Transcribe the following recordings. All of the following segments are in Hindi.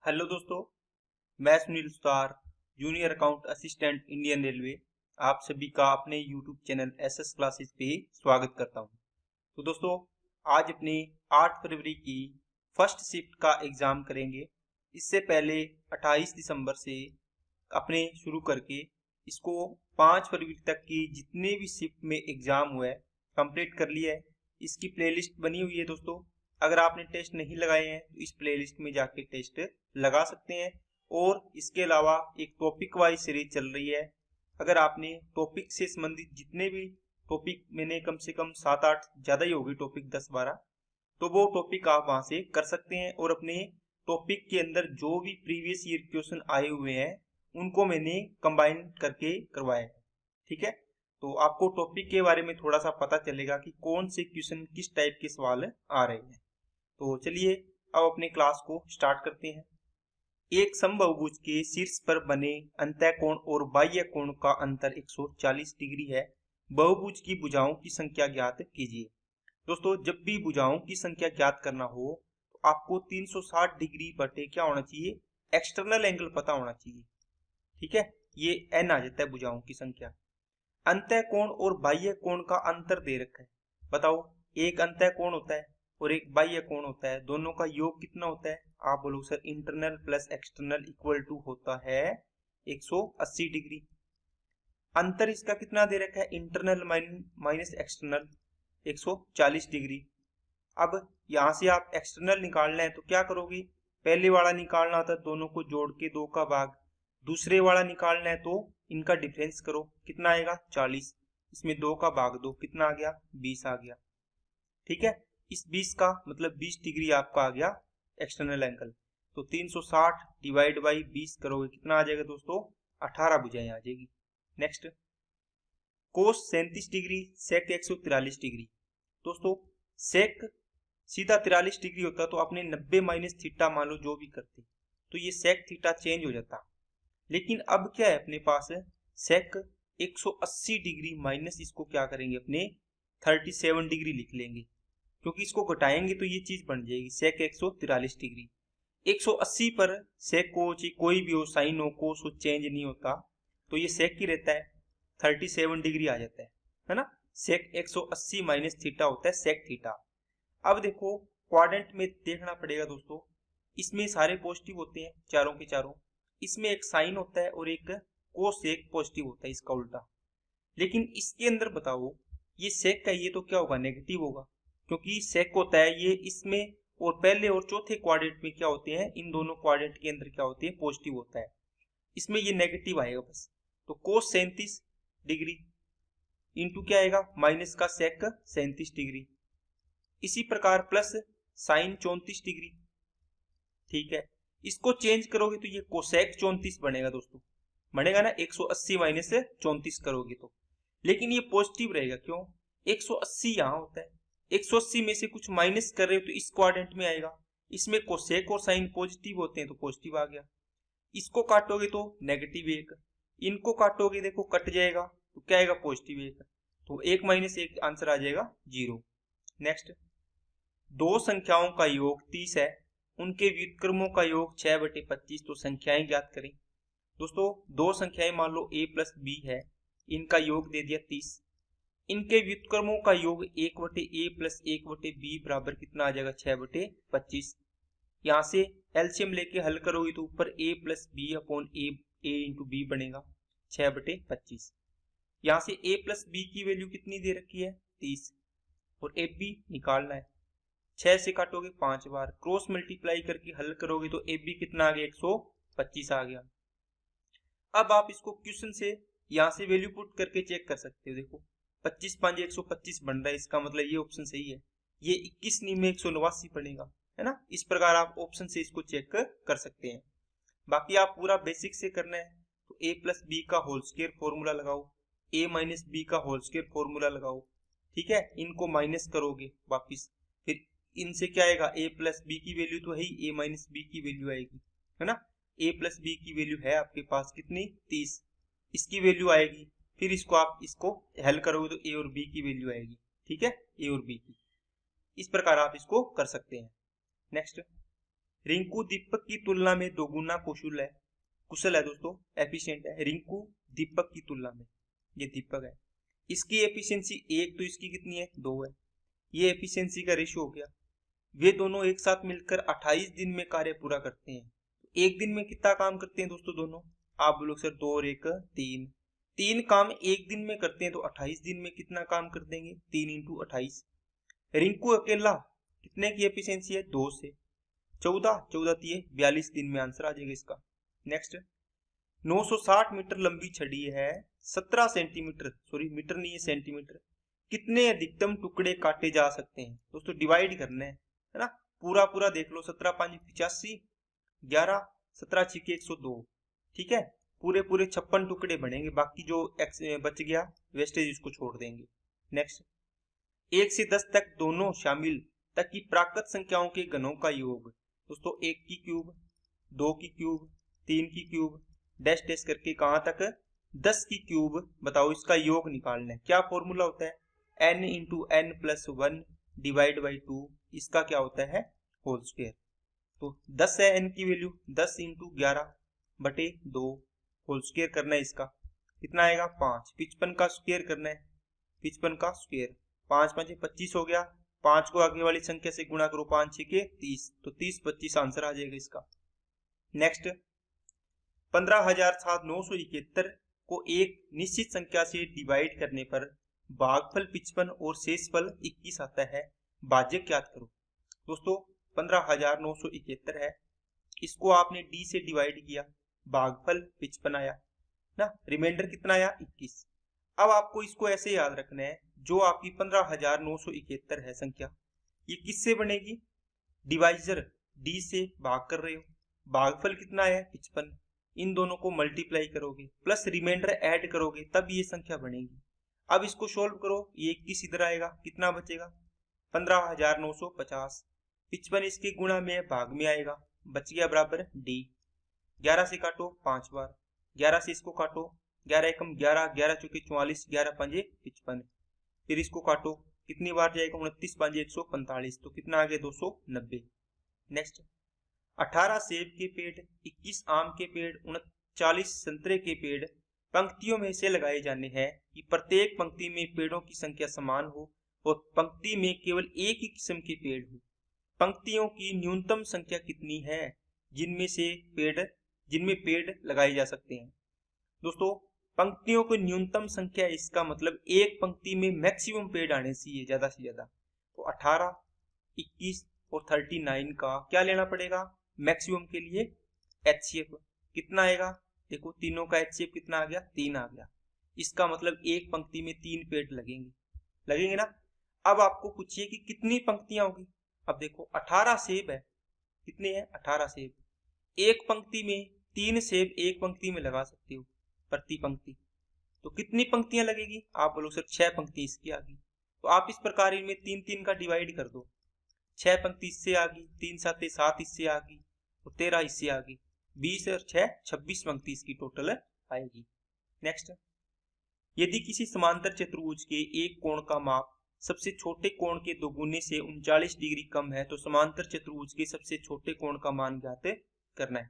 हेलो दोस्तों, मैं Sunil Sutar, junior account assistant Indian railway. आप सभी का अपने यूट्यूब चैनल एसएस क्लासेस पे स्वागत करता हूं। तो दोस्तों, आज अपने 8 फरवरी की फर्स्ट शिफ्ट का एग्ज़ाम करेंगे। इससे पहले 28 दिसंबर से अपने शुरू करके इसको 5 फरवरी तक की जितने भी शिफ्ट में एग्ज़ाम हुआ है कंप्लीट कर लिया है। इसकी प्लेलिस्ट बनी हुई है दोस्तों। अगर आपने टेस्ट नहीं लगाए हैं तो इस प्लेलिस्ट में जाके टेस्ट लगा सकते हैं। और इसके अलावा एक टॉपिक वाइज सीरीज चल रही है। अगर आपने टॉपिक से संबंधित जितने भी टॉपिक, मैंने कम से कम 7-8 ज़्यादा ही होगी टॉपिक, 10-12, तो वो टॉपिक आप वहाँ से कर सकते हैं। और अपने टॉपिक के अंदर जो भी प्रीवियस ईयर क्वेश्चन आए हुए हैं उनको मैंने कंबाइन करके करवाया है। ठीक है, तो आपको टॉपिक के बारे में थोड़ा सा पता चलेगा कि कौन से क्वेश्चन किस टाइप के सवाल आ रहे हैं। तो चलिए अब अपने क्लास को स्टार्ट करते हैं। एक समबाहुभुज के शीर्ष पर बने अंतःकोण और बाह्य कोण का अंतर 140 डिग्री है। बहुभुज की भुजाओं की संख्या ज्ञात कीजिए। दोस्तों, जब भी भुजाओं की संख्या ज्ञात करना हो तो आपको 360 डिग्री बटे क्या होना चाहिए, एक्सटर्नल एंगल पता होना चाहिए। ठीक है, ये n आ जाता है भुजाओं की संख्या। अंतःकोण और बाह्य कोण का अंतर दे रखा है। बताओ, एक अंतःकोण होता है और एक बाह्य कोण होता है, दोनों का योग कितना होता है? आप बोलो sir, internal plus external equal to होता है 180 डिग्री। अंतर इसका कितना दे रखा है? Internal minus external 140 degree. अब यहां से आप एक्सटर्नल निकालना है तो क्या करोगे? पहले वाला निकालना था, दोनों को जोड़ के 2 का भाग। दूसरे वाला निकालना है तो इनका डिफरेंस करो, कितना आएगा? 40। इसमें 2 का भाग दो, कितना आ गया? 20 आ गया। ठीक है, इस 20 का मतलब 20 डिग्री आपका आ गया एक्सटर्नल एंगल। तो 360 डिवाइड बाई 20 करोगे, कितना आ जाएगा दोस्तों? 18 भुजाएं आ जाएगी। नेक्स्ट, कोस 37 डिग्री, सेक 143 डिग्री। दोस्तों, सेक सीधा 43 डिग्री होता तो आपने 90 माइनस थीटा मान लो जो भी करते तो ये सेक थीटा चेंज हो जाता। लेकिन अब क्या है अपने पास? सेक 180 डिग्री माइनस इसको क्या करेंगे, अपने 37 डिग्री लिख लेंगे, क्योंकि इसको घटाएंगे तो ये चीज बन जाएगी सेक 143 डिग्री। 180 पर सेक को कोई भी हो, साइन हो, कोस हो, चेंज नहीं होता, तो ये सेक ही रहता है, 37 डिग्री आ जाता है ना। सेक 180 माइनस थीटा होता है सेक थीटा। अब देखो, क्वाड्रेंट में देखना पड़ेगा दोस्तों, इसमें सारे पॉजिटिव होते हैं, चारों के चारों। इसमें एक साइन होता है और एक कोसेक पॉजिटिव होता है, इसका उल्टा। लेकिन इसके अंदर बताओ, ये सेक का ये तो क्या होगा? नेगेटिव होगा, क्योंकि सेक होता है ये इसमें, और पहले और चौथे क्वाड्रेंट में क्या होते हैं? इन दोनों क्वाड्रेंट के अंदर क्या होते हैं? पॉजिटिव होता है। इसमें ये नेगेटिव आएगा बस। तो कोस 37 डिग्री इंटू क्या आएगा? माइनस का सेक 37 डिग्री। इसी प्रकार प्लस साइन 34 डिग्री। ठीक है, इसको चेंज करोगे तो ये कोसेक 34 बनेगा दोस्तों, बनेगा ना। 180 माइनस 34 करोगे तो, लेकिन ये पॉजिटिव रहेगा। क्यों? 180 यहाँ होता है, 180 में से कुछ माइनस कर रहे हो तो इस क्वाड्रेंट में आएगा। इसमें कोसेक और साइन पॉजिटिव होते हैं तो पॉजिटिव आ गया। इसको काटोगे तो नेगेटिव 1, इनको काटोगे देखो कट जाएगा तो क्या आएगा? पॉजिटिव 1। तो 1 माइनस 1 आंसर आ जाएगा 0। नेक्स्ट, दो संख्याओं का योग 30 है, उनके व्युत्क्रमों का योग 6/25। तो संख्याएं ज्ञात करें। दोस्तों, दो संख्याएं मान लो a प्लस b है, इनका योग दे दिया 30। इनके व्युत्क्रमों का योग 1/a प्लस 1/b बराबर कितना आ जाएगा? 6/25। यहाँ से एलसीएम लेके हल करोगे तो ऊपर a plus B upon a into B बनेगा 6/25। यहाँ से a प्लस बी की वैल्यू कितनी दे रखी है? 30, और ए बी निकालना है। 6 से काटोगे 5 बार, क्रॉस मल्टीप्लाई करके हल करोगे तो ए बी कितना आ गया? 125 आ गया। अब आप इसको क्वेश्चन से यहाँ से वैल्यू पुट करके चेक कर सकते हो। देखो, 25 5 125 बन रहा है, इसका मतलब ये ऑप्शन सही है। ये 21 नी में 189 पड़ेगा, है ना। इस प्रकार आप ऑप्शन से इसको चेक कर सकते हैं। बाकी आप पूरा बेसिक से करना है तो a प्लस बी का होल स्क्वायर फॉर्मूला लगाओ, a माइनस बी का होल स्क्वायर फॉर्मूला लगाओ। ठीक है, इनको माइनस करोगे वापिस, फिर इनसे क्या आएगा? a प्लस बी की वैल्यू तो है ही, a माइनस बी की वैल्यू आएगी, है ना। a प्लस बी की वैल्यू है आपके पास कितनी? 30, इसकी वैल्यू आएगी। फिर इसको आप इसको हल करोगे तो a और b की वैल्यू आएगी। ठीक है, a और b की। इस प्रकार आप इसको कर सकते हैं। नेक्स्ट, रिंकू दीपक की तुलना में दोगुना कुशल है दोस्तों, एफिशिएंट है। रिंकू दीपक की तुलना में, ये दीपक है, इसकी एफिशिएंसी 1 तो इसकी कितनी है 2 है। ये एफिशिएंसी का रेशियो हो गया। वे दोनों एक साथ मिलकर 28 दिन में कार्य पूरा करते हैं। एक दिन में कितना काम करते हैं दोस्तों दोनों? आप बोलोगे सर 2 और 1 3, 3 काम एक दिन में करते हैं तो 28 दिन में कितना काम कर देंगे? 3 इंटू 28। रिंकू अकेला कितने की एफिशिएंसी है? 2 से 14, 14 दिए 42 दिन में आंसर आ जाएगा इसका। नेक्स्ट, 960 मीटर लंबी छड़ी है, 17 सेंटीमीटर, सॉरी मीटर नहीं है सेंटीमीटर, कितने अधिकतम टुकड़े काटे जा सकते हैं? दोस्तों डिवाइड करना है ना, पूरा पूरा देख लो। 17 5 85, 11 17 6 102, ठीक है, पूरे पूरे 56 टुकड़े बनेंगे, बाकी जो बच गया वेस्टेज उसको छोड़ देंगे। नेक्स्ट, 1 से 10 तक दोनों शामिल तक की प्राकृत संख्याओं के घनों का योग। दोस्तों 1 की क्यूब, 2 की क्यूब, 3 की क्यूब, डैश डैश करके कहां तक? 10 की क्यूब। बताओ इसका योग निकालना है। क्या फॉर्मूला होता है? n into N plus 1 divide by 2, इसका क्या होता है? Whole square. तो 10 है n की वैल्यू, 10 इंटू 11 बटे 2 होल स्क्वायर करना है इसका, कितना आएगा? 5। 55 का स्क्वायर करना है, 55 का स्क्वायर, 5 5 25 हो गया, 5 को आगे वाली संख्या से गुणा करो, 5 6 के 30, तो 30 25 आंसर आ जाएगा इसका। नेक्स्ट, 15,971 को एक निश्चित संख्या से डिवाइड करने पर भागफल 55 और शेषफल 21 आता है, भाज्य ज्ञात करो। दोस्तों 15,971 है, इसको आपने d से डिवाइड किया, भागफल 55 आया ना, रिमाइंडर कितना आया? 21। अब आपको इसको ऐसे याद रखना है, जो आपकी 15,971 है संख्या, ये किससे बनेगी? डिवाइजर d से भाग कर रहे हो, भागफल कितना है? 55, इन दोनों को मल्टीप्लाई करोगे प्लस रिमाइंडर ऐड करोगे तब ये संख्या बनेगी। अब इसको सोल्व करो, ये 21 इधर आएगा, कितना बचेगा? 15,950, 55 इसके गुणा में भाग में आएगा, बच गया बराबर d। 11 से काटो 5 बार, 11 से इसको काटो, 11 एकम 11, 11 चौके 44, 11 पंजे 55, फिर इसको काटो, कितनी बार जाएगा? 29 5 145, तो कितना आ गया? 290। नेक्स्ट, 18 सेब के पेड़, 21 आम के पेड़, 39 संतरे के पेड़ पंक्तियों में से लगाए जाने हैं कि प्रत्येक पंक्ति में पेड़ों की संख्या समान हो और पंक्ति में केवल एक ही किस्म के पेड़ हो। पंक्तियों की न्यूनतम संख्या कितनी है जिनमें पेड़ लगाए जा सकते हैं? दोस्तों पंक्तियों की न्यूनतम संख्या, इसका मतलब एक पंक्ति में मैक्सिमम पेड़ आने चाहिए ज्यादा से ज्यादा। तो 18, 21 और 39 का क्या लेना पड़ेगा मैक्सिमम के लिए? HCF कितना आएगा? देखो तीनों का HCF कितना आ गया? 3 आ गया। इसका मतलब एक पंक्ति में 3 पेड़ लगेंगे ना। अब आपको पूछिए कि कितनी पंक्तियां होगी। अब देखो 18 सेब है, कितने हैं? 18 सेब, एक पंक्ति में 3 सेब एक पंक्ति में लगा सकते हो प्रति पंक्ति, तो कितनी पंक्तियां लगेगी? आप बोलो सर 6 पंक्ति इसकी आ गई, तो आप इस प्रकार इनमें 3 का डिवाइड कर दो, 6 पंक्ति इससे आ गई, 3 7 7 इससे आ गई और 13 इससे आ गई, 20 और 6 26 पंक्ति इसकी टोटल आएगी। नेक्स्ट, यदि किसी समांतर चतुर्भुज के एक कोण का माप सबसे छोटे कोण के दोगुने से 39 डिग्री कम है तो समांतर चतुर्भुज के सबसे छोटे कोण का मान ज्ञात करना है।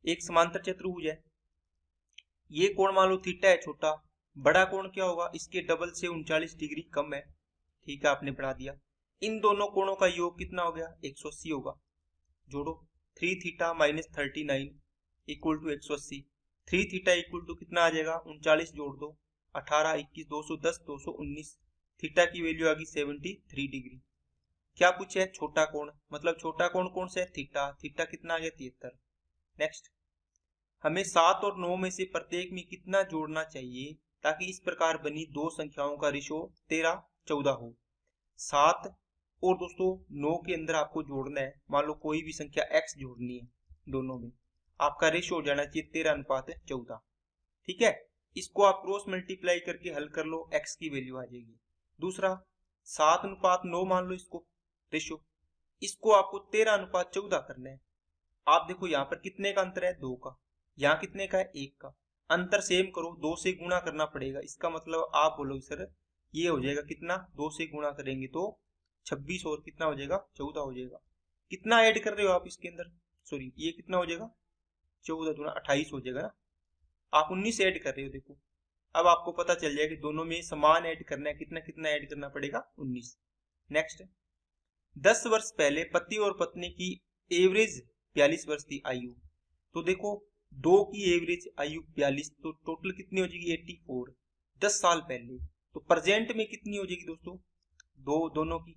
एक समांतर चतुर्भुज है, ये कोण मान लो थीटा है छोटा, बड़ा कोण क्या होगा? इसके डबल से 39 डिग्री कम है, ठीक है आपने बढ़ा दिया। इन दोनों कोणों का योग कितना हो गया? 180 होगा। जोड़ो 3 theta minus 39 equal to 180, 3 theta equal to कितना आ जाएगा? 39 जोड़ दो, 18 21 210 219, थीटा की वैल्यू आ गई 73 डिग्री। क्या पूछे है? छोटा कोण, मतलब छोटा कोण कौन सा है? थीटा। थीटा कितना आ गया? 73। नेक्स्ट, हमें 7 और 9 में से प्रत्येक में कितना जोड़ना चाहिए ताकि इस प्रकार बनी दो संख्याओं का रेशो 13 14 हो? 7 और दोस्तों 9 के अंदर आपको जोड़ना है, मान लो कोई भी संख्या x जोड़नी है, दोनों में आपका रेशो हो जाना चाहिए 13:14, ठीक है। इसको आप क्रॉस मल्टीप्लाई करके हल कर लो, x की वैल्यू आ जाएगी। दूसरा 7:9 मान लो इसको रेशो, इसको आपको 13:14 करना है। आप देखो यहाँ पर कितने का अंतर है? 2 का। यहाँ कितने का है? 1 का। अंतर सेम करो, 2 से गुणा करना पड़ेगा, इसका मतलब आप बोलोगे सर ये हो जाएगा कितना? 2 से गुणा करेंगे तो 26 और कितना हो जाएगा? 14 हो जाएगा। कितना ऐड कर रहे हो आप इसके अंदर, सॉरी ये कितना हो जाएगा, 14 दूना 28 हो जाएगा ना, आप 19 ऐड कर रहे हो। देखो अब आपको पता चल जाएगा कि दोनों में समान ऐड करना है, कितना कितना ऐड करना पड़ेगा, 19। नेक्स्ट, 10 वर्ष पहले पति और पत्नी की एवरेज 42 वर्ष थी आयु, तो देखो दो की एवरेज आयु 42, तो टोटल कितनी हो जाएगी 84 10 साल पहले। तो प्रेजेंट में कितनी हो जाएगी दोस्तों, दोनों की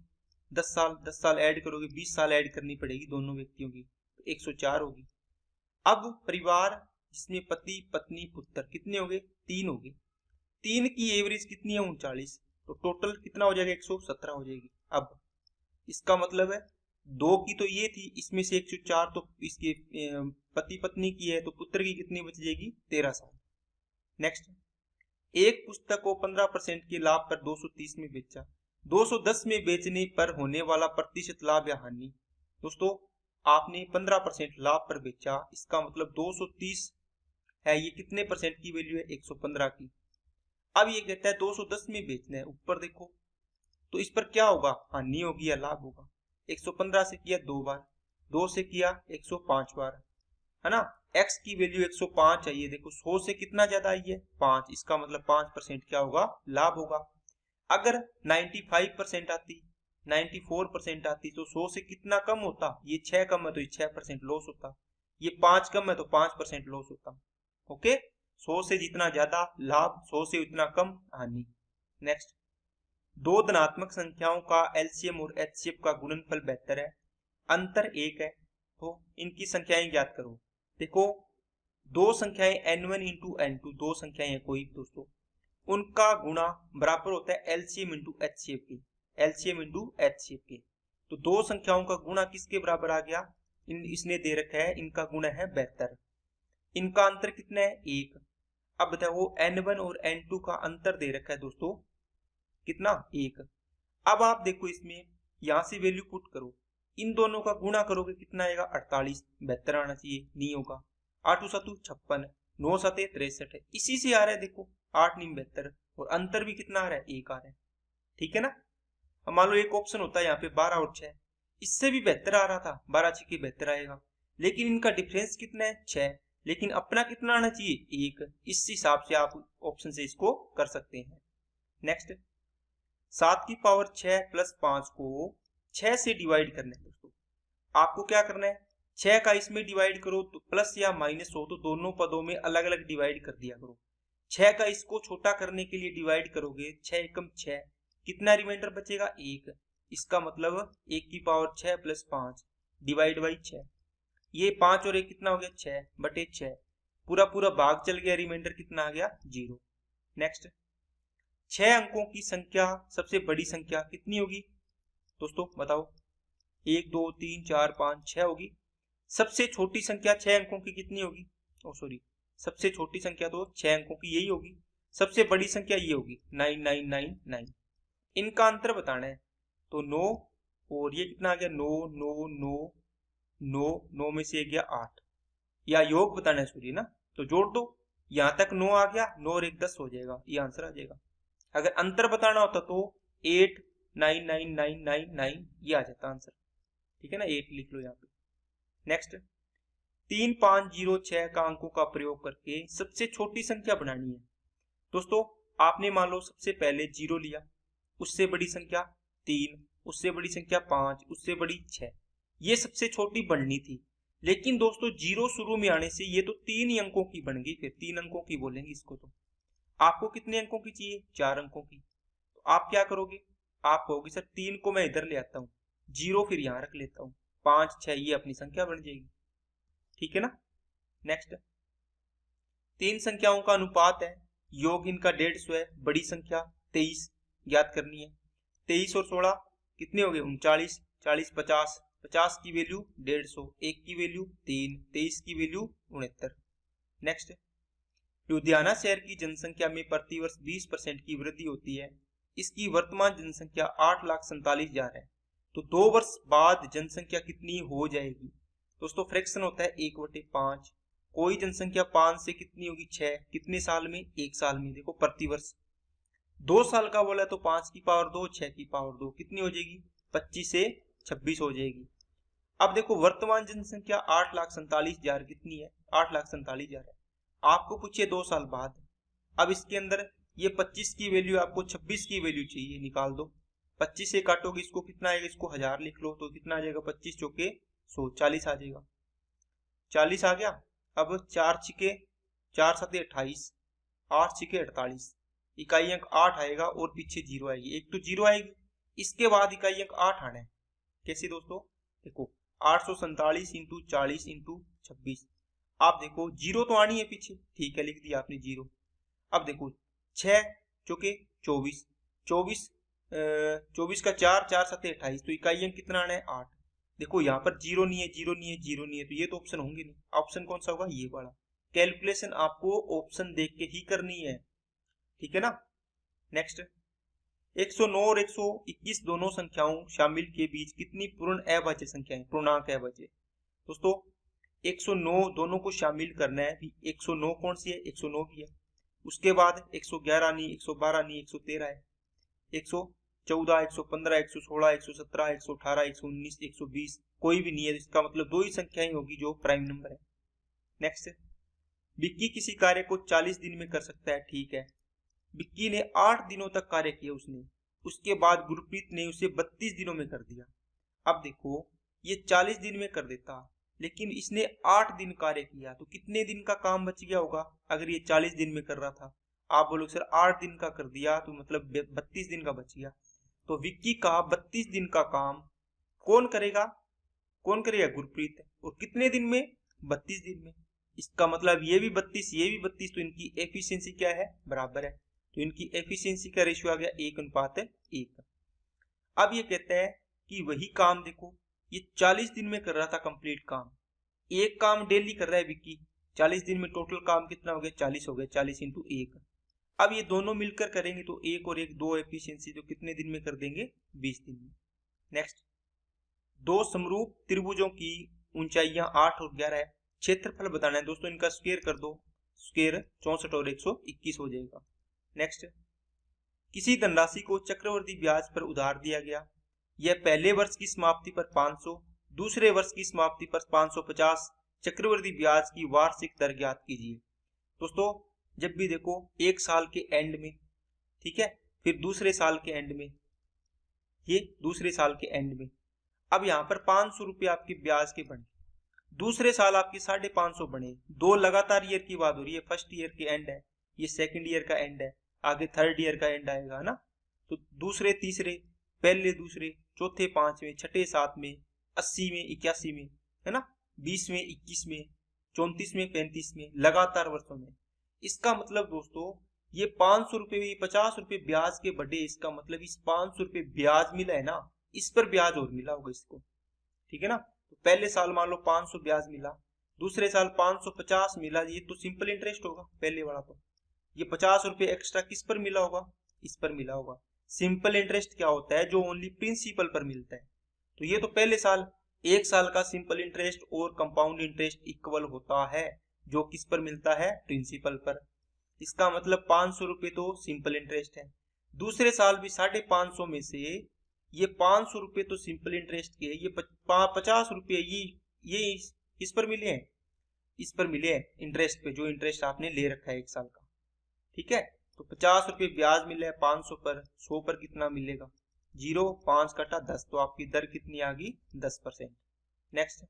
10 साल ऐड करोगे 20 साल ऐड करनी पड़ेगी दोनों व्यक्तियों की, तो 104 होगी। अब परिवार जिसमें पति पत्नी पुत्र कितने हो गए, 3 हो गए, 3 की एवरेज कितनी है 39, तो टोटल कितना हो जाएगा 117 हो जाएगी। अब इसका मतलब है दो की तो ये थी, इसमें से 104 तो इसके पति पत्नी की है, तो पुत्र की कितनी बच जाएगी 13 साल। नेक्स्ट, एक पुस्तक को 15% के लाभ पर 230 में बेचा, 210 में बेचने पर होने वाला प्रतिशत लाभ या हानि। दोस्तों आपने 15% लाभ पर बेचा, इसका मतलब 230 है, ये कितने परसेंट की वैल्यू है 115 की। अब ये कहता है 210 में बेचना है, ऊपर देखो तो इस पर क्या होगा, हानि होगी या लाभ होगा। 115 से किया 2 बार, 2 से किया 105 बार, है ना। x की वैल्यू 105 आई है, देखो 100 से कितना ज्यादा आई है 5, इसका मतलब 5% क्या होगा, लाभ होगा। अगर 95% आती 94% आती तो 100 से कितना कम होता, ये 6 कम है तो ये 6% लॉस होता, ये 5 कम है तो 5% लॉस होता। ओके, 100 से जितना ज्यादा लाभ, 100 से उतना कम हानि। नेक्स्ट, दो धनात्मक संख्याओं का एलसीएम और एचसीएफ का गुणनफल बेहतर है, अंतर 1 है, तो इनकी संख्याएं ज्ञात करो। देखो दो संख्याएं n1 इंटू n2, दो संख्याएं हैं कोई दोस्तों, उनका गुणा बराबर होता है एलसीएम इंटू एचसीएफ के, एलसीएम इंटू एचसीएफ के। तो दो संख्याओं का गुणा किसके बराबर आ गया, इसने दे रखा है इनका गुणा है बेहतर, इनका अंतर कितना है 1। अब बताओ n1 और n2 का अंतर दे रखा है दोस्तों कितना 1। अब आप देखो इसमें यहां से वैल्यू पुट करो, इन दोनों का गुणा करोगे कितना आएगा 48, बेहतर आना चाहिए, नहीं होगा। 8 7 56, 9 7 63 है, इसी से आ रहा है देखो 8 9 72, और अंतर भी कितना आ रहा है 1 आ रहा है, ठीक है ना। अब मान लो एक ऑप्शन होता है यहाँ पे 12 और 6, इससे भी बेहतर आ रहा था, 12 6 के बेहतर आएगा, लेकिन इनका डिफरेंस कितना है 6, लेकिन अपना कितना आना चाहिए 1, इस हिसाब से आप ऑप्शन से इसको कर सकते हैं। नेक्स्ट, 7 की पावर 6 प्लस 5 को 6 से डिवाइड करना है दोस्तों, आपको क्या करना है 6 का इसमें डिवाइड करो तो प्लस या माइनस हो तो दोनों पदों में अलग अलग डिवाइड कर दिया करो। 6 का इसको छोटा करने के लिए डिवाइड करोगे, 6 एकम 6, कितना रिमाइंडर बचेगा 1, इसका मतलब 1 की पावर 6 प्लस 5 डिवाइड बाई 6, ये 5 और 1 कितना हो गया 6 बटे 6, पूरा पूरा भाग चल गया, रिमाइंडर कितना आ गया 0। नेक्स्ट, 6 अंकों की संख्या सबसे बड़ी संख्या कितनी होगी दोस्तों बताओ, 1 2 3 4 5 6 होगी। सबसे छोटी संख्या 6 अंकों की कितनी होगी, ओ सॉरी सबसे छोटी संख्या तो 6 अंकों की यही होगी, सबसे बड़ी संख्या ये होगी 9999। इनका अंतर बताना है, तो 9 और ये कितना आ गया 9 9 9 9 9 में से गया 8, या योग बताना है सॉरी ना, तो जोड़ दो, यहां तक 9 आ गया, 9 और 1 10 हो जाएगा, ये आंसर आ जाएगा। अगर अंतर बताना होता तो 8 9 9 9 9 9 ये आ जाता आंसर, ठीक है ना, 8 लिख लो यहाँ पे। नेक्स्ट, 3 5 0 6 का अंकों का प्रयोग करके सबसे छोटी संख्या बनानी है। दोस्तों आपने मान लो सबसे पहले 0 लिया, उससे बड़ी संख्या 3, उससे बड़ी संख्या 5, उससे बड़ी 6, ये सबसे छोटी बननी थी, लेकिन दोस्तों 0 शुरू में आने से ये तो 3 ही अंकों की बन गई, फिर 3 अंकों की बोलेंगे इसको, तो आपको कितने अंकों की चाहिए 4 अंकों की, तो आप क्या करोगे, आप कहोगे सर 3 को मैं इधर ले आता हूँ, 0 फिर यहां रख लेता हूँ, 5 6 ये अपनी संख्या बन जाएगी, ठीक है ना। नेक्स्ट, 3 संख्याओं का अनुपात है, योग इनका 150 है, बड़ी संख्या 23 ज्ञात करनी है। 23 और 16 कितने हो गए 39, 40 50, 50 की वैल्यू 150, 1 की वैल्यू 3, 23 की वैल्यू 69। नेक्स्ट, लुधियाना शहर की जनसंख्या में प्रतिवर्ष 20% की वृद्धि होती है, इसकी वर्तमान जनसंख्या 8,47,000 है, तो 2 वर्ष बाद जनसंख्या कितनी हो जाएगी। दोस्तों फ्रैक्शन होता है 1/5, कोई जनसंख्या 5 से कितनी होगी 6, कितने साल में 1 साल में, देखो प्रतिवर्ष 2 साल का बोला तो 5 की पावर 2 6 की पावर 2 कितनी हो जाएगी 25 से 26 हो जाएगी। अब देखो वर्तमान जनसंख्या 8,47,000 कितनी है, 8,47,000 है। आपको पूछिए 2 साल बाद, अब इसके अंदर ये 25 की वैल्यू आपको 26 की वैल्यू चाहिए, निकाल दो। 25 से काटोगे इसको कितना आएगा, इसको 1000 लिख लो तो कितना आ जाएगा, 25 चौके 100, 40 आ जाएगा। 40 आ गया। अब 4 छिके 4 सते 28, 8 छिके 48, इकाई अंक 8 आएगा और पीछे 0 आएगी, एक तो 0 आएगी, इसके बाद इकाई अंक 8 आना है। कैसे दोस्तों, देखो 847 इंटू 40 इंटू 26, आप देखो 0 तो आनी है पीछे, ठीक है लिख दिया आपने 0। अब देखो 6 चौके 24, 24 का 4, 4 सते 28, तो इकाई अंक कितना आना है 8। देखो यहाँ पर 0 नहीं है, 0 नहीं है, 0 नहीं है, तो ये तो ऑप्शन होंगे नहीं। ऑप्शन कौन सा होगा, ये वाला। कैलकुलेशन आपको ऑप्शन देख के ही करनी है, ठीक है ना। नेक्स्ट, 109 और 121 दोनों संख्याओं शामिल के बीच कितनी पूर्ण अभाज्य संख्याएं, पूर्णांक अभाज्य। दोस्तों 109 दोनों को शामिल करना है, 109 कौन सी है, 109 भी है। उसके बाद 111 नहीं, 112 नहीं, 113 है, 114, 115, 116, 117, 118, 119, 120 कोई भी नहीं है, इसका मतलब दो ही संख्याएं होगी जो प्राइम नंबर है। नेक्स्ट, विक्की किसी कार्य को 40 दिन में कर सकता है, ठीक है। विक्की ने 8 दिनों तक कार्य किया उसने, उसके बाद गुरप्रीत ने उसे 32 दिनों में कर दिया। अब देखो ये 40 दिन में कर देता, लेकिन इसने 8 दिन कार्य किया, तो कितने दिन का काम बच गया होगा अगर ये 40 दिन में कर रहा था। आप बोलो सर 8 दिन का कर दिया तो मतलब 32 दिन का बच गया। तो विक्की का 32 दिन का काम कौन करेगा, कौन करेगा, गुरप्रीत। और कितने दिन में, 32 दिन में। इसका मतलब ये भी 32 ये भी 32, तो इनकी एफिशिएंसी क्या है, बराबर है। तो इनकी एफिशिएंसी का रेशियो आ गया 1:1। अब ये कहते हैं कि वही काम देखो ये 40 दिन में कर रहा था कंप्लीट काम, एक काम डेली कर रहा है विक्की, 40 दिन में टोटल काम कितना हो गया, 40 हो गया, 40 इंटू 1। अब ये दोनों मिलकर करेंगे तो 1 और 1 2 एफिशिएंसी, तो कितने दिन में कर देंगे, 20 दिन में। नेक्स्ट, दो समरूप त्रिभुजों की ऊंचाइयां 8 और 11 है, क्षेत्रफल बताना है दोस्तों, इनका स्क्वायर कर दो, स्क्वायर 64 और 121 हो जाएगा। नेक्स्ट, किसी धनराशि को चक्रवर्ती ब्याज पर उधार दिया गया, यह पहले वर्ष की समाप्ति पर 500, दूसरे वर्ष की समाप्ति पर 550, चक्रवर्ती ब्याज की वार्षिक दर ज्ञात कीजिए। दोस्तों जब भी देखो एक साल के एंड में, ठीक है, फिर दूसरे साल के एंड में, ये दूसरे साल के एंड में, अब यहाँ पर 500 रुपये आपके ब्याज के बने, दूसरे साल आपके 550 बने, दो लगातार ईयर की बात हो रही है, फर्स्ट ईयर के एंड है, ये सेकंड ईयर का एंड है, आगे थर्ड ईयर का एंड आएगा ना। तो दूसरे तीसरे, पहले दूसरे, चौथे पांचवें, छठे सातवें, 80 में, 81 में, है ना, 20 में, 21 में, 34 में, 35 में, लगातार वर्षों में। इसका मतलब दोस्तों ये 500 रुपये में 50 रुपये ब्याज के बढ़े, इसका मतलब इस 500 रुपये ब्याज मिला है ना, इस पर ब्याज और मिला होगा इसको, ठीक है ना। तो पहले साल मान लो 500 ब्याज मिला, दूसरे साल 550 मिला, ये तो सिंपल इंटरेस्ट होगा पहले वाला। तो ये 50 रुपये एक्स्ट्रा किस पर मिला होगा, इस पर मिला होगा। सिंपल इंटरेस्ट क्या होता है, जो ओनली प्रिंसिपल पर मिलता है। तो ये तो पहले साल, एक साल का सिंपल इंटरेस्ट और कंपाउंड इंटरेस्ट इक्वल होता है, जो किस पर मिलता है, प्रिंसिपल पर। इसका मतलब 500 रुपये तो सिंपल इंटरेस्ट है, दूसरे साल भी 550 में से ये 500 रुपये तो सिंपल इंटरेस्ट के, ये 50 रुपये ये इस पर मिले हैं, इस पर मिले हैं इंटरेस्ट पे, जो इंटरेस्ट आपने ले रखा है एक साल का, ठीक है। तो 50 रुपये ब्याज मिले हैं 500 पर, 100 पर कितना मिलेगा, 0, 5 कटा 10, तो आपकी दर कितनी आ गई, 10%। नेक्स्ट,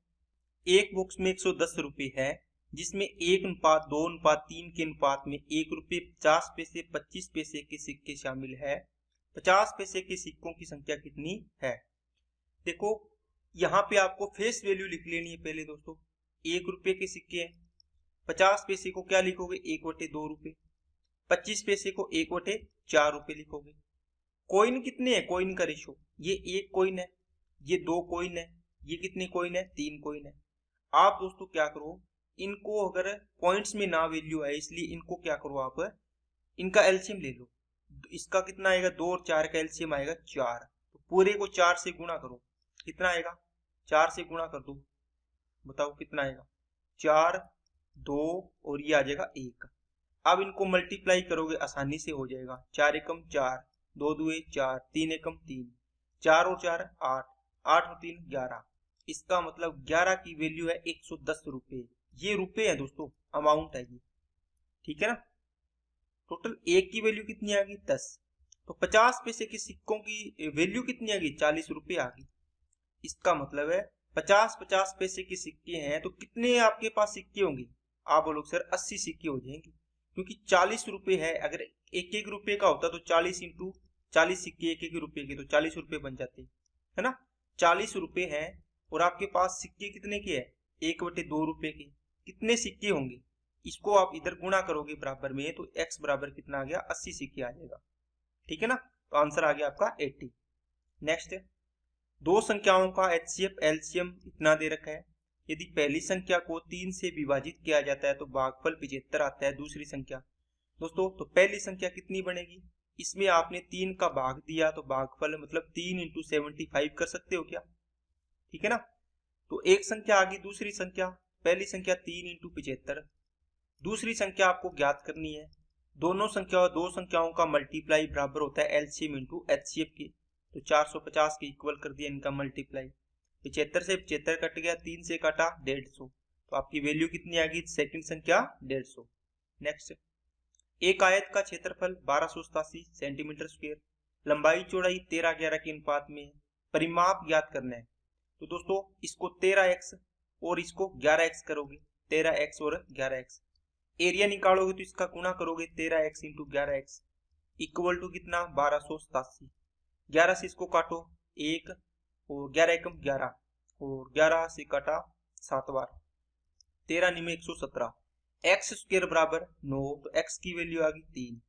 एक बॉक्स में 110 रुपये है, जिसमें 1:2:3 के अनुपात में 1 रुपये 50 पैसे 25 पैसे के सिक्के शामिल है, 50 पैसे के सिक्कों की संख्या कितनी है। देखो यहाँ पे आपको फेस वैल्यू लिख लेनी है पहले दोस्तों, 1 रुपये के सिक्के हैं, 50 पैसे को क्या लिखोगे, 1/2 रुपये, 25 पैसे को 1/4 रुपये लिखोगे। कॉइन कितने हैं, कॉइन का रेशो, ये 1 कॉइन है, ये 2 कॉइन है, ये कितने कॉइन है, 3 कॉइन है। आप दोस्तों क्या करो, इनको अगर पॉइंट्स में ना वैल्यू है, इसलिए इनको क्या करो आप, इनका एलसीएम ले लो। इसका कितना आएगा, 2 और 4 का एलसीएम आएगा 4, तो पूरे को 4 से गुणा करो, कितना आएगा, 4 से गुणा कर दो, बताओ कितना आएगा, 4, 2 और ये आ जाएगा 1। अब इनको मल्टीप्लाई करोगे आसानी से हो जाएगा, 4 एकम 4, 2 दूए 4, 3 एकम 3, 4 और 4 8, 8 और 3 11, इसका मतलब 11 की वैल्यू है 110 रुपये। ये रुपए है दोस्तों, अमाउंट है ये, ठीक है ना। टोटल एक की वैल्यू कितनी आ गई 10, तो 50 पैसे के सिक्कों की वैल्यू कितनी आ गई 40 रुपये आ गई। इसका मतलब है 50-50 पैसे के सिक्के हैं, तो कितने आपके पास सिक्के होंगे? आप बोलोगे सर 80 सिक्के हो जाएंगे, क्योंकि 40 रुपये है। अगर एक एक रुपये का होता तो 40 इंटू 40 सिक्के एक एक रुपये के, तो 40 रुपये बन जाते, है ना। 40 रुपये हैं और आपके पास सिक्के कितने के हैं? 1/2 रुपये के। कितने सिक्के होंगे? इसको आप इधर गुणा करोगे बराबर में, तो x बराबर कितना आ गया? 80 सिक्के आ जाएगा, ठीक है ना। तो आंसर आ गया आपका 80। नेक्स्ट, दो संख्याओं का एचसीएफ एलसीएम इतना दे रखा है। यदि पहली संख्या को 3 से विभाजित किया जाता है तो भागफल 75 आता है। दूसरी संख्या दोस्तों, तो पहली संख्या कितनी बनेगी? इसमें आपने 3 का भाग दिया तो भागफल मतलब 3 इंटू 75 कर सकते हो क्या, ठीक है ना। तो एक संख्या आ गई, दूसरी संख्या, पहली संख्या 3 इंटू 75, दूसरी संख्या आपको ज्ञात करनी है। दो संख्याओं का मल्टीप्लाई बराबर होता है एलसीएम इंटू एचसीएफ के, तो 450 के इक्वल कर दिया इनका मल्टीप्लाई। 75 से 75 कट गया, 3 से काटा 150, तो आपकी वैल्यू कितनी आ गई? सेकंड संख्या 150। नेक्स्ट, एक आयत का क्षेत्रफल 1287 सेंटीमीटर स्क्वायर, लंबाई चौड़ाई 13-11 के अनुपात में है। परिमाप ज्ञात करना है, तो दोस्तों इसको 13x और इसको 11x करोगे, 13x और 11x। एरिया निकालोगे तो इसका गुणा करोगे 13x into 11x equal to कितना? 1287। 11 से इसको काटो 1 और 11 एकम 11 और 11 से काटा 7 बार, 13 निमे 117। एक्स स्क्वायर बराबर 9, तो x की वैल्यू आ गई 3।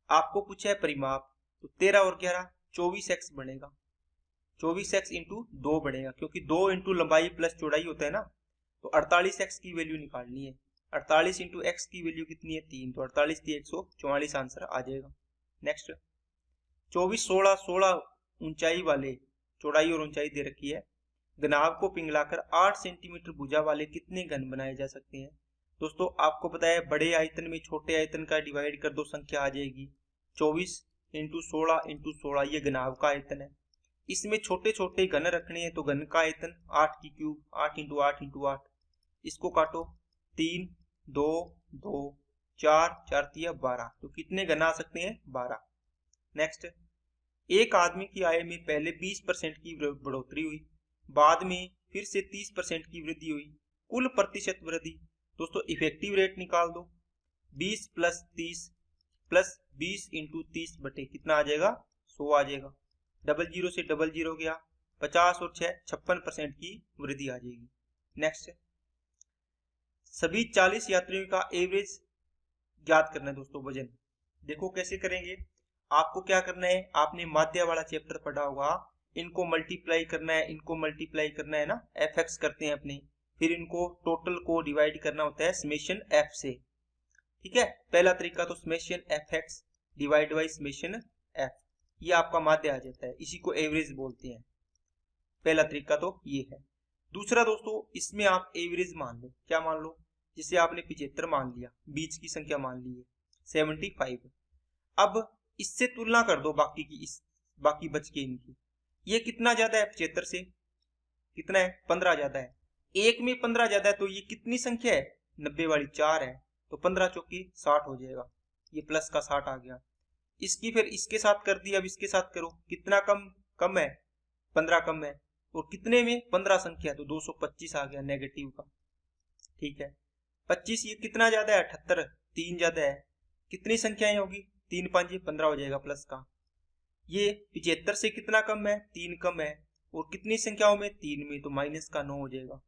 आपको पूछा है परिमाप, तो 13 और 11 24x बनेगा, 24x इंटू 2 बनेगा, क्योंकि 2 इंटू लंबाई प्लस चौड़ाई होता है ना। तो 48x की वैल्यू निकालनी है। 48 इंटू एक्स की वैल्यू कितनी है? 3, तो 48 थी 144 आंसर आ जाएगा। नेक्स्ट, 24 16 16 ऊंचाई वाले, चौड़ाई और ऊंचाई दे रखी है, घनाभ को पिघलाकर 8 सेंटीमीटर भुजा वाले कितने घन बनाए जा सकते हैं? दोस्तों आपको पता है बड़े आयतन में छोटे आयतन का डिवाइड कर दो, संख्या आ जाएगी 24 इंटू 16 इंटू 16, ये घनाभ का आयतन है। इसमें छोटे छोटे घन रखने हैं, तो घन का आयतन 8 की क्यूब, 8 इंटू 8 इंटू 8, इसको काटो 3 2 2 4 4 तिया 12, तो कितने घन आ सकते हैं? 12। नेक्स्ट, एक आदमी की आय में पहले 20% की बढ़ोतरी हुई, बाद में फिर से 30% की वृद्धि हुई, कुल प्रतिशत वृद्धि। दोस्तों इफेक्टिव रेट निकाल दो, 20 प्लस 30 प्लस 20 इंटू 30 बटे कितना आ जाएगा? 100 आ जाएगा। 00 से 00 गया, 50 और 6 56% की वृद्धि आ जाएगी। नेक्स्ट, सभी 40 यात्रियों का एवरेज ज्ञात करना है दोस्तों, वजन। देखो कैसे करेंगे, आपको क्या करना है, आपने माध्य वाला चैप्टर पढ़ा होगा, इनको मल्टीप्लाई करना है, इनको मल्टीप्लाई करना है ना, एफ करते हैं अपने, फिर इनको टोटल को डिवाइड करना होता है समेशन एफ से, ठीक है। पहला तरीका तो summation F x divide by summation F, ये आपका माध्य आ जाता है, इसी को एवरेज बोलते हैं। पहला तरीका तो ये है। दूसरा दोस्तों, इसमें आप एवरेज मान लो, क्या मान लो, जिसे आपने 75 मान लिया, बीच की संख्या मान ली है 75। अब इससे तुलना कर दो बाकी की, इस बाकी बच के इनकी, ये कितना ज्यादा है 75 से? कितना है? 15 ज्यादा है। एक में 15 ज्यादा है, तो ये कितनी संख्या है? 90 वाली 4 है, तो 15 चौकी 60 हो जाएगा, ये प्लस का 60 आ गया। इसकी फिर इसके साथ कर दी, अब इसके साथ करो, कितना कम है? 15 कम है, और कितने में? 15 संख्या, तो 225 आ गया नेगेटिव का, ठीक है। 25, ये कितना ज्यादा है? 78, 3 ज्यादा है। कितनी संख्याएं होगी? 3 5 15 हो जाएगा प्लस का। ये 75 से कितना कम है? 3 कम है, और कितनी संख्याओं में? 3 में, तो माइनस का 9 हो जाएगा।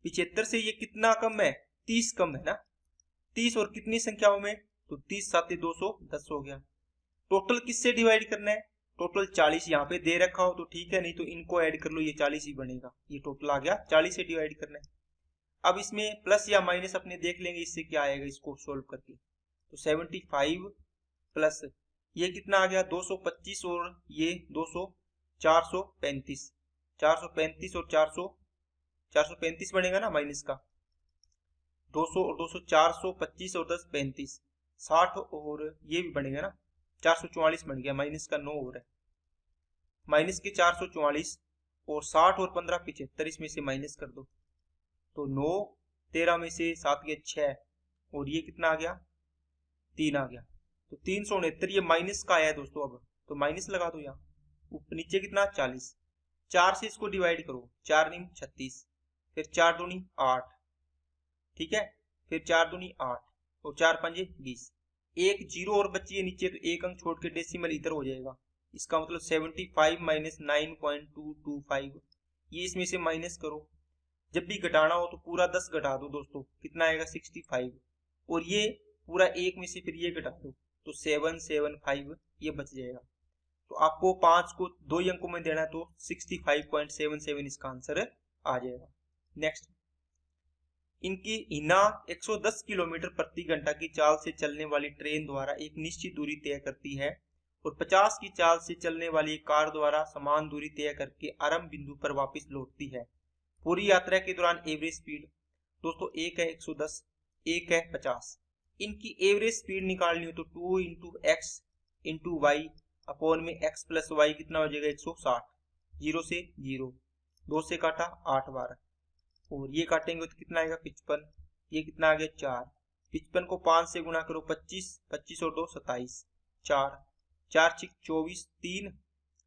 75 से ये कितना कम है? 30 कम है ना, 30 और कितनी संख्याओं में? तो 30 7 210 हो गया। टोटल किससे डिवाइड करना है? टोटल 40 यहाँ पे दे रखा हो तो ठीक है, नहीं तो इनको ऐड कर लो, ये 40 ही बनेगा, ये टोटल आ गया, 40 से डिवाइड करना है। अब इसमें प्लस या माइनस अपने देख लेंगे, इससे क्या आएगा इसको सोल्व करके, तो 75 प्लस ये कितना आ गया? 225, और ये 200 435, 435 और 400 435 बनेगा ना माइनस का, 200 और 200 425 और 10 35, 60 और ये भी बनेगा ना, 444 बन गया, माइनस का 9 हो रहा है। माइनस के 444 और 60 और 15 75, इसमें से माइनस कर दो तो 9, 13 में से 7 गया 6 और ये कितना आ गया 3 आ गया। तो 369 ये माइनस का आया है दोस्तों। अब तो माइनस लगा दो यहाँ, ऊपर नीचे कितना 40, 4 से इसको डिवाइड करो, 4 नीम 36, फिर 4 दूनी 8, ठीक है, फिर 4 दूनी 8 और 4 पंजे 20, एक जीरो और बची है नीचे, तो एक अंक छोड़ के डेसिमल इधर हो जाएगा। इसका मतलब 75 माइनस 9.225, ये इसमें से माइनस करो। जब भी घटाना हो तो पूरा 10 घटा दो दोस्तों, कितना आएगा 65, और ये पूरा एक में से फिर ये घटा दो तो 775 ये बच जाएगा। तो आपको 5 को 2 अंकों में देना है तो 65.77 इसका आंसर आ जाएगा। नेक्स्ट, इनकी हिना 110 किलोमीटर प्रति घंटा की चाल से चलने वाली ट्रेन द्वारा एक निश्चित दूरी तय करती है और 50 की चाल से चलने वाली कार द्वारा समान दूरी तय करके आरंभ बिंदु पर वापस लौटती है। पूरी यात्रा के दौरान एवरेज स्पीड दोस्तों एक है 110, एक है 50। इनकी एवरेज स्पीड निकालनी हो तो 2 into X into Y upon में x प्लस वाई कितना हो जाएगा 160, 0 से 0, 2 से काटा 8 बार और ये काटेंगे तो कितना आएगा 55, ये कितना आ गया 4, 55 को 5 से गुणा करो 25, 25 और 2 27, 4, 4 6 24, 3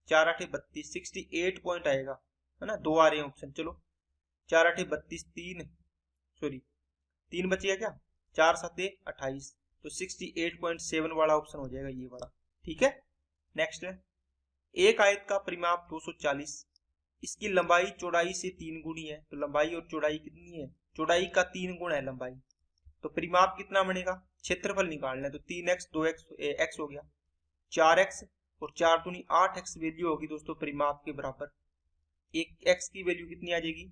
4 8 32, 68 पॉइंट आएगा है ना, 2 आ रहे हैं ऑप्शन। चलो 4 8 32, 3 बचेगा क्या, 4 7 28, तो 68.7 वाला ऑप्शन हो जाएगा ये वाला, ठीक है। नेक्स्ट, एक आयत का परिमाप 240, इसकी लंबाई चौड़ाई से 3 गुनी है, तो लंबाई और चौड़ाई कितनी है, चौड़ाई का 3 गुना है लंबाई, तो परिमाप कितना बनेगा, क्षेत्रफल निकालना है तो 3x 2x x हो गया, 4x और 4 दूनी 8x वैल्यू होगी दोस्तों परिमाप के बराबर, एक x की वैल्यू कितनी आ जाएगी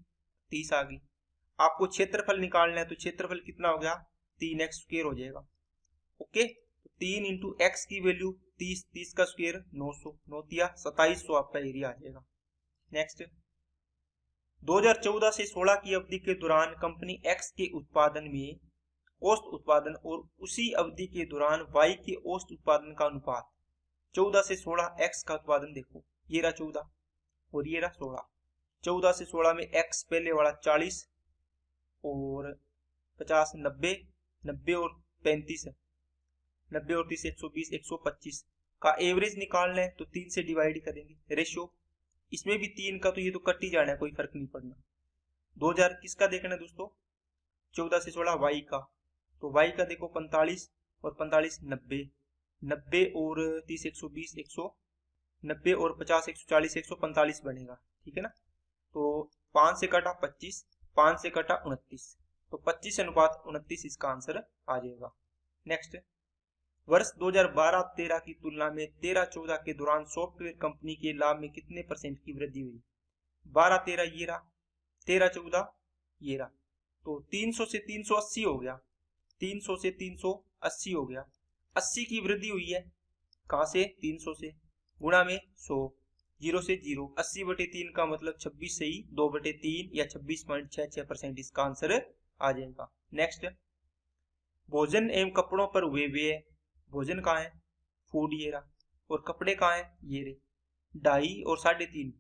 30 आ गई। आपको क्षेत्रफल निकालना है तो क्षेत्रफल कितना हो गया 3x स्क्वायर हो जाएगा। ओके, तो 3 इंटू एक्स की वैल्यू 30, 30 का स्क्वायर 900, 9 दिया 2700 आपका एरिया आ जाएगा। नेक्स्ट, 2014 से 16 की अवधि के दौरान कंपनी एक्स के उत्पादन में औसत उत्पादन और उसी अवधि के दौरान वाई के औसत उत्पादन का अनुपात, 14 से 16 एक्स का उत्पादन देखो, ये रहा 14 और ये रहा 16, 14 से 16 में एक्स पहले वाला 40 और 50 90, 90 और 35, 90 और 30 120, 125 का एवरेज निकालना है तो 3 से डिवाइड करेंगे रेशियो, इसमें भी 3 का तो ये तो कट ही जाना है, कोई फर्क नहीं पड़ना। 2000 किसका देखना है दोस्तों, 14 से 16 वाई का, तो वाई का देखो 45 और 45 90, 90 और 30 120, 190 और 50 140, 145 बनेगा, ठीक है ना। तो 5 से कटा 25, 5 से कटा 29, तो 25 अनुपात 29 इसका आंसर आ जाएगा। नेक्स्ट, वर्ष 2012-13 की तुलना में 13-14 के दौरान सॉफ्टवेयर कंपनी के लाभ में कितने % की वृद्धि हुई, 12-13 ये रहा, 13-14 ये रहा, तो 300 से 380 हो गया, 300 से 380 हो गया, 80 की वृद्धि हुई है, कहां से 300 से, गुणा में 100, 0 से 0, 80/3 का मतलब 26 से ही 2/3 या 26.66% इसका आंसर आ जाएगा। नेक्स्ट, भोजन एवं कपड़ों पर हुए व्यय, भोजन कहाँ है फूड ये रहा, और कपड़े कहाँ है ये रहे, 2.5 और 3.5,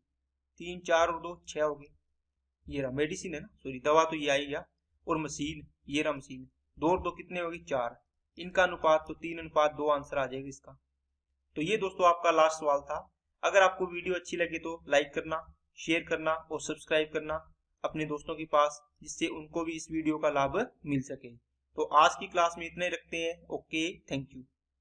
3 4 और 2 6 हो गए, ये रहा मेडिसिन है ना, सॉरी दवा तो ये आई गया, और मशीन ये रहा मशीन, 2 और 2 कितने हो गए 4, इनका अनुपात तो 3:2 आंसर आ जाएगा इसका। तो ये दोस्तों आपका लास्ट सवाल था। अगर आपको वीडियो अच्छी लगे तो लाइक करना, शेयर करना और सब्सक्राइब करना अपने दोस्तों के पास, जिससे उनको भी इस वीडियो का लाभ मिल सके। तो आज की क्लास में इतने रखते हैं। Okay, thank you.